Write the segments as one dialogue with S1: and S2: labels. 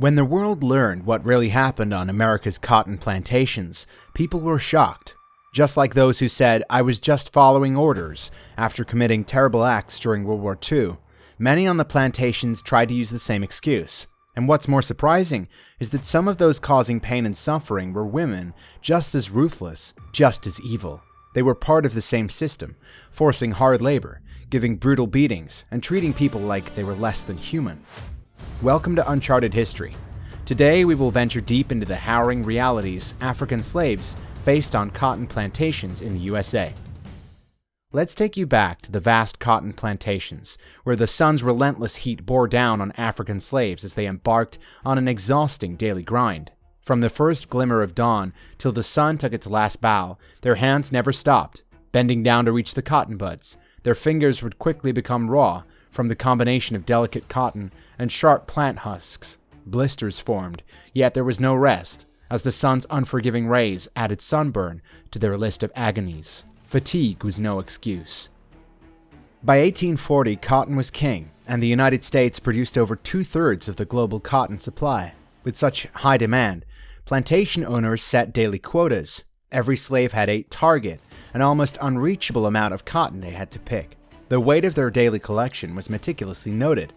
S1: When the world learned what really happened on America's cotton plantations, people were shocked. Just like those who said, "I was just following orders," after committing terrible acts during World War II, many on the plantations tried to use the same excuse. And what's more surprising is that some of those causing pain and suffering were women, just as ruthless, just as evil. They were part of the same system, forcing hard labor, giving brutal beatings, and treating people like they were less than human. Welcome to Uncharted History. Today we will venture deep into the harrowing realities African slaves faced on cotton plantations in the USA. Let's take you back to the vast cotton plantations, where the sun's relentless heat bore down on African slaves as they embarked on an exhausting daily grind. From the first glimmer of dawn till the sun took its last bow, their hands never stopped. Bending down to reach the cotton buds, their fingers would quickly become raw from the combination of delicate cotton and sharp plant husks. Blisters formed, yet there was no rest, as the sun's unforgiving rays added sunburn to their list of agonies. Fatigue was no excuse. By 1840, cotton was king, and the United States produced over 2/3 of the global cotton supply. With such high demand, plantation owners set daily quotas. Every slave had a target, an almost unreachable amount of cotton they had to pick. The weight of their daily collection was meticulously noted.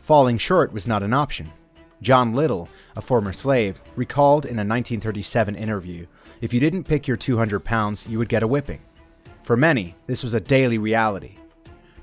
S1: Falling short was not an option. John Little, a former slave, recalled in a 1937 interview, if you didn't pick your 200 pounds, you would get a whipping. For many, this was a daily reality.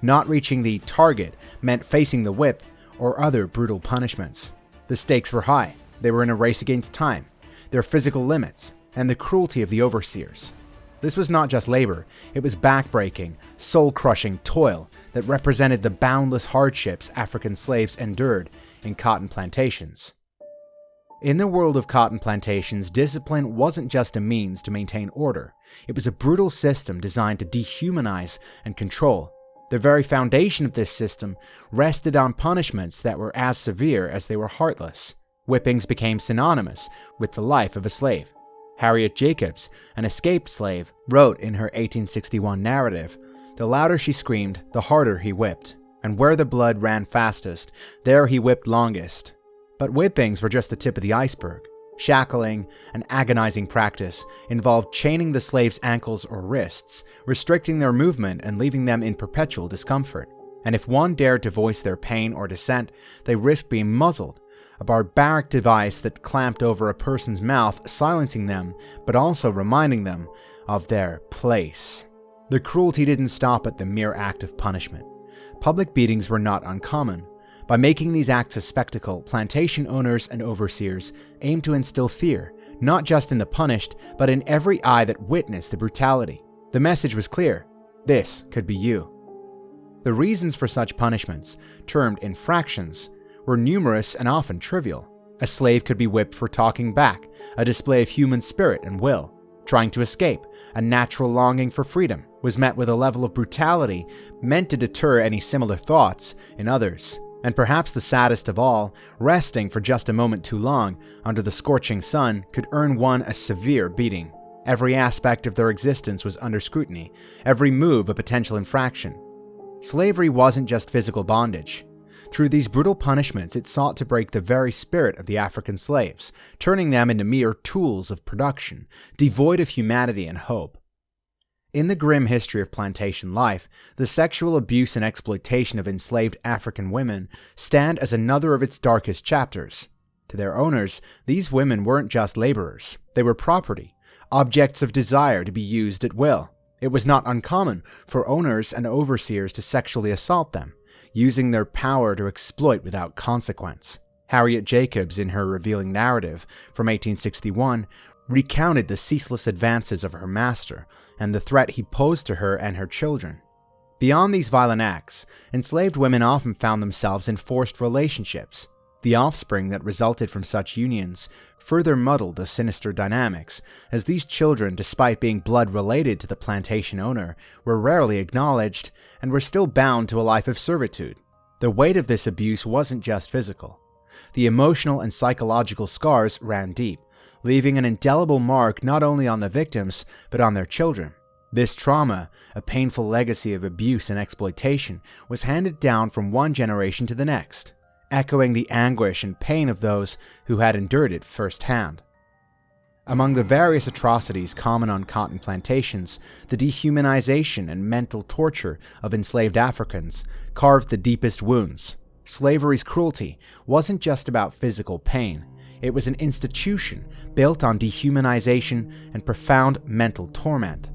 S1: Not reaching the target meant facing the whip or other brutal punishments. The stakes were high. They were in a race against time, their physical limits, and the cruelty of the overseers. This was not just labor, it was backbreaking, soul-crushing toil that represented the boundless hardships African slaves endured in cotton plantations. In the world of cotton plantations, discipline wasn't just a means to maintain order. It was a brutal system designed to dehumanize and control. The very foundation of this system rested on punishments that were as severe as they were heartless. Whippings became synonymous with the life of a slave. Harriet Jacobs, an escaped slave, wrote in her 1861 narrative, "The louder she screamed, the harder he whipped, and where the blood ran fastest, there he whipped longest." But whippings were just the tip of the iceberg. Shackling, an agonizing practice, involved chaining the slave's ankles or wrists, restricting their movement and leaving them in perpetual discomfort. And if one dared to voice their pain or dissent, they risked being muzzled, a barbaric device that clamped over a person's mouth, silencing them, but also reminding them of their place. The cruelty didn't stop at the mere act of punishment. Public beatings were not uncommon. By making these acts a spectacle, plantation owners and overseers aimed to instill fear, not just in the punished, but in every eye that witnessed the brutality. The message was clear: this could be you. The reasons for such punishments, termed infractions, were numerous and often trivial. A slave could be whipped for talking back, a display of human spirit and will. Trying to escape, a natural longing for freedom, was met with a level of brutality meant to deter any similar thoughts in others. And perhaps the saddest of all, resting for just a moment too long under the scorching sun could earn one a severe beating. Every aspect of their existence was under scrutiny, every move a potential infraction. Slavery wasn't just physical bondage. Through these brutal punishments, it sought to break the very spirit of the African slaves, turning them into mere tools of production, devoid of humanity and hope. In the grim history of plantation life, the sexual abuse and exploitation of enslaved African women stand as another of its darkest chapters. To their owners, these women weren't just laborers. They were property, objects of desire to be used at will. It was not uncommon for owners and overseers to sexually assault them, using their power to exploit without consequence. Harriet Jacobs, in her revealing narrative from 1861, recounted the ceaseless advances of her master and the threat he posed to her and her children. Beyond these violent acts, enslaved women often found themselves in forced relationships. The offspring that resulted from such unions further muddled the sinister dynamics, as these children, despite being blood related to the plantation owner, were rarely acknowledged and were still bound to a life of servitude. The weight of this abuse wasn't just physical. The emotional and psychological scars ran deep, leaving an indelible mark not only on the victims, but on their children. This trauma, a painful legacy of abuse and exploitation, was handed down from one generation to the next. echoing the anguish and pain of those who had endured it firsthand. Among the various atrocities common on cotton plantations, the dehumanization and mental torture of enslaved Africans carved the deepest wounds. Slavery's cruelty wasn't just about physical pain. It was an institution built on dehumanization and profound mental torment.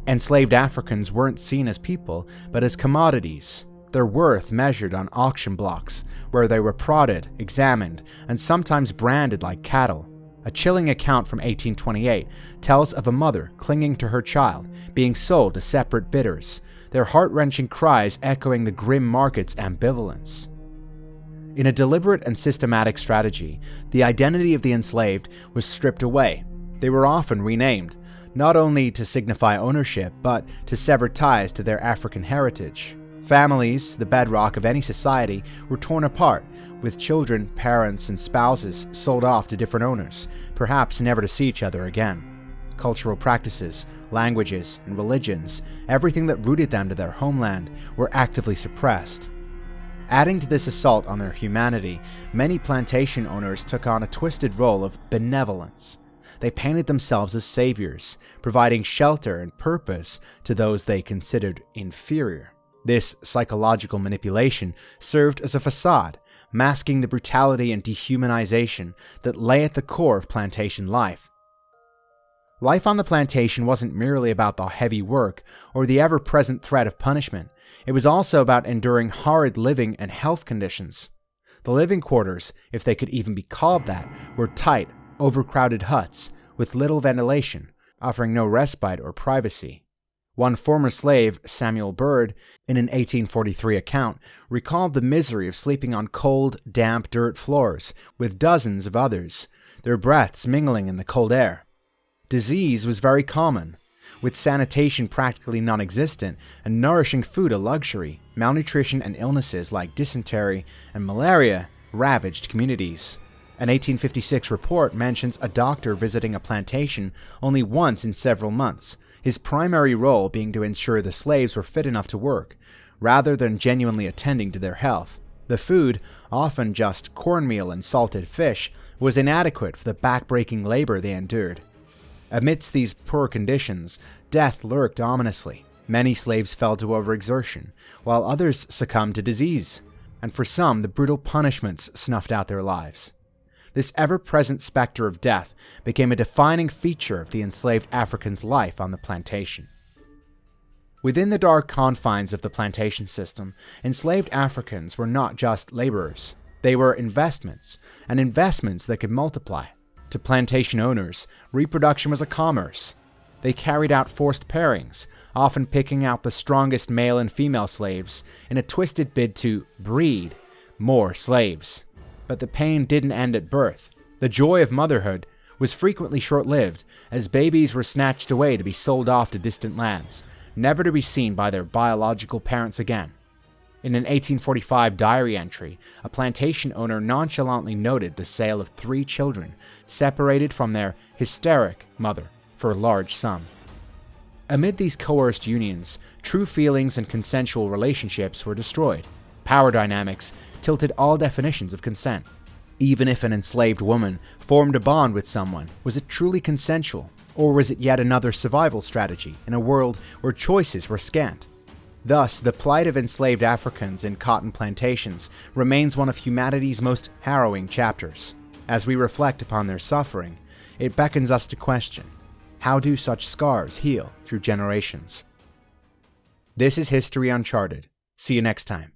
S1: Enslaved Africans weren't seen as people, but as commodities, their worth measured on auction blocks, where they were prodded, examined, and sometimes branded like cattle. A chilling account from 1828 tells of a mother clinging to her child, being sold to separate bidders, their heart-wrenching cries echoing the grim market's ambivalence. In a deliberate and systematic strategy, the identity of the enslaved was stripped away. They were often renamed, not only to signify ownership, but to sever ties to their African heritage. Families, the bedrock of any society, were torn apart, with children, parents, and spouses sold off to different owners, perhaps never to see each other again. Cultural practices, languages, and religions, everything that rooted them to their homeland, were actively suppressed. Adding to this assault on their humanity, many plantation owners took on a twisted role of benevolence. They painted themselves as saviors, providing shelter and purpose to those they considered inferior. This psychological manipulation served as a facade, masking the brutality and dehumanization that lay at the core of plantation life. Life on the plantation wasn't merely about the heavy work or the ever-present threat of punishment. It was also about enduring horrid living and health conditions. The living quarters, if they could even be called that, were tight, overcrowded huts with little ventilation, offering no respite or privacy. One former slave, Samuel Bird, in an 1843 account, recalled the misery of sleeping on cold, damp dirt floors with dozens of others, their breaths mingling in the cold air. Disease was very common, with sanitation practically non-existent and nourishing food a luxury. Malnutrition and illnesses like dysentery and malaria ravaged communities. An 1856 report mentions a doctor visiting a plantation only once in several months, his primary role being to ensure the slaves were fit enough to work, rather than genuinely attending to their health. The food, often just cornmeal and salted fish, was inadequate for the back-breaking labor they endured. Amidst these poor conditions, death lurked ominously. Many slaves fell to overexertion, while others succumbed to disease, and for some, the brutal punishments snuffed out their lives. This ever-present specter of death became a defining feature of the enslaved African's life on the plantation. Within the dark confines of the plantation system, enslaved Africans were not just laborers. They were investments, and investments that could multiply. To plantation owners, reproduction was a commerce. They carried out forced pairings, often picking out the strongest male and female slaves in a twisted bid to breed more slaves. But the pain didn't end at birth. The joy of motherhood was frequently short-lived, as babies were snatched away to be sold off to distant lands, never to be seen by their biological parents again. In an 1845 diary entry, a plantation owner nonchalantly noted the sale of 3 children, separated from their hysteric mother, for a large sum. Amid these coerced unions, true feelings and consensual relationships were destroyed. Power dynamics tilted all definitions of consent. Even if an enslaved woman formed a bond with someone, was it truly consensual, or was it yet another survival strategy in a world where choices were scant? Thus, the plight of enslaved Africans in cotton plantations remains one of humanity's most harrowing chapters. As we reflect upon their suffering, it beckons us to question, how do such scars heal through generations? This is History Uncharted. See you next time.